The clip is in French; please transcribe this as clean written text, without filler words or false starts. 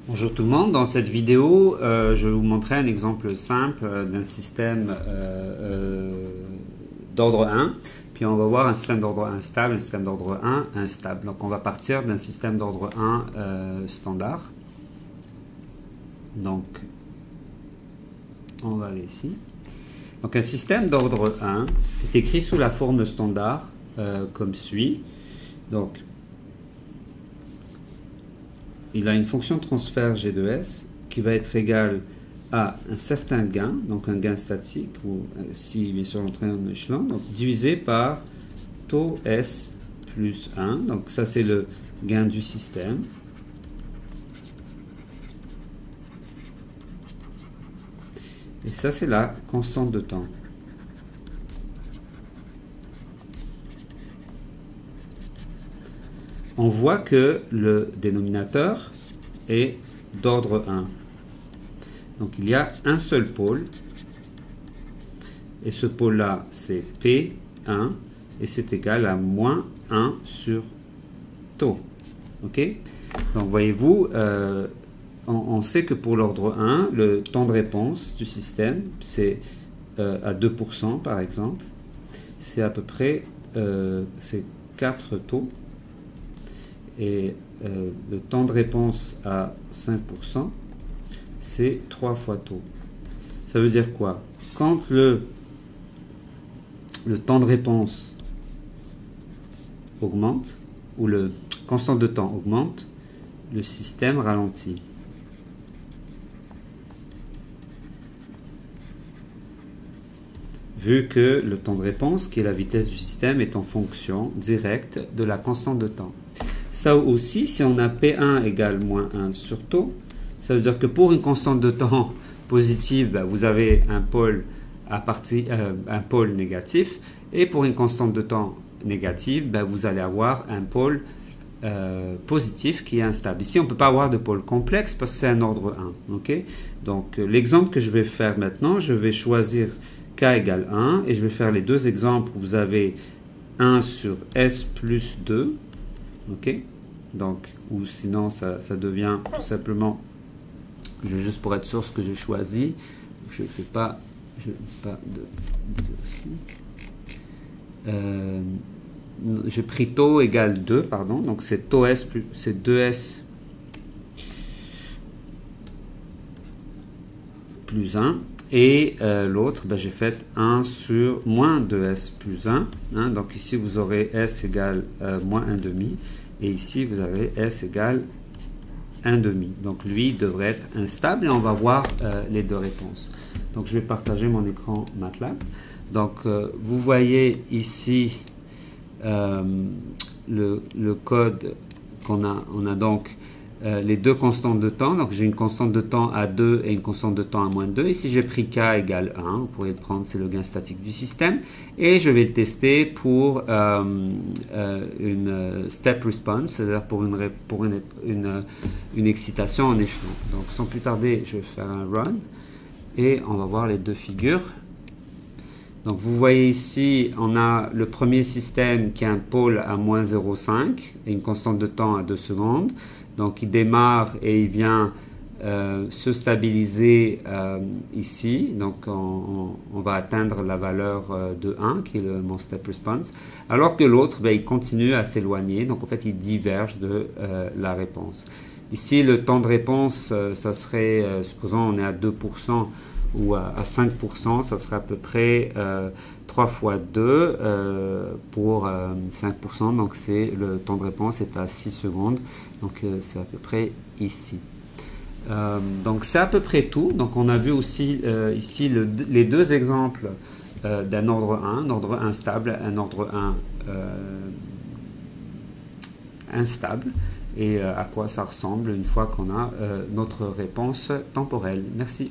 Bonjour tout le monde, dans cette vidéo je vais vous montrer un exemple simple d'un système d'ordre 1, puis on va voir un système d'ordre 1 stable, un système d'ordre 1 instable. Donc on va partir d'un système d'ordre 1 standard. Donc on va aller ici. Donc un système d'ordre 1 est écrit sous la forme standard comme suit. Donc il a une fonction de transfert G de S qui va être égale à un certain gain, donc un gain statique, ou si bien sûr l'entrée en échelon, donc divisé par taux S plus 1. Donc ça c'est le gain du système. Et ça c'est la constante de temps. On voit que le dénominateur est d'ordre 1. Donc il y a un seul pôle. Et ce pôle-là, c'est P1. Et c'est égal à moins 1 sur taux. OK? Donc voyez-vous, on sait que pour l'ordre 1, le temps de réponse du système, c'est à 2% par exemple. C'est à peu près c'est 4 taux. Et le temps de réponse à 5%, c'est 3 fois taux. Ça veut dire quoi? Quand le temps de réponse augmente, ou le constante de temps augmente, le système ralentit. Vu que le temps de réponse, qui est la vitesse du système, est en fonction directe de la constante de temps. Ça aussi, si on a P1 égale moins 1 sur taux, ça veut dire que pour une constante de temps positive, ben, vous avez un pôle négatif, et pour une constante de temps négative, ben, vous allez avoir un pôle positif qui est instable. Ici, on ne peut pas avoir de pôle complexe parce que c'est un ordre 1. Okay? Donc, l'exemple que je vais faire maintenant, je vais choisir K égale 1, et je vais faire les deux exemples où vous avez 1 sur S plus 2. OK? Donc, ou sinon, ça devient tout simplement, je vais juste pour être sûr ce que j'ai choisi, je ne dis pas j'ai pris taux égale 2, pardon, donc c'est taux S plus, c'est 2S plus 1, et l'autre, ben, j'ai fait 1 sur moins 2S plus 1, hein, donc ici vous aurez S égale moins 1 demi, et ici vous avez S égale 1 demi. Donc lui devrait être instable, et on va voir les deux réponses. Donc je vais partager mon écran MATLAB. Donc vous voyez ici le code qu'on a. On a donc les deux constantes de temps. Donc j'ai une constante de temps à 2 et une constante de temps à moins 2. Ici j'ai pris K égale 1. Vous pourriez le prendre, c'est le gain statique du système. Et je vais le tester pour une step response, c'est-à-dire pour une excitation en échelon. Donc sans plus tarder, je vais faire un run. Et on va voir les deux figures. Donc vous voyez ici, on a le premier système qui a un pôle à moins 0,5 et une constante de temps à 2 secondes. Donc il démarre et il vient se stabiliser ici. Donc on va atteindre la valeur de 1 qui est mon step response. Alors que l'autre, ben, il continue à s'éloigner. Donc en fait, il diverge de la réponse. Ici, le temps de réponse, ça serait, supposons on est à 2% ou à 5%, ça serait à peu près 3 fois 2 pour 5%. Donc le temps de réponse est à 6 secondes. Donc c'est à peu près ici. Donc c'est à peu près tout. Donc on a vu aussi ici les deux exemples d'un ordre 1, un ordre 1 stable, un ordre 1 instable, et à quoi ça ressemble une fois qu'on a notre réponse temporelle. Merci.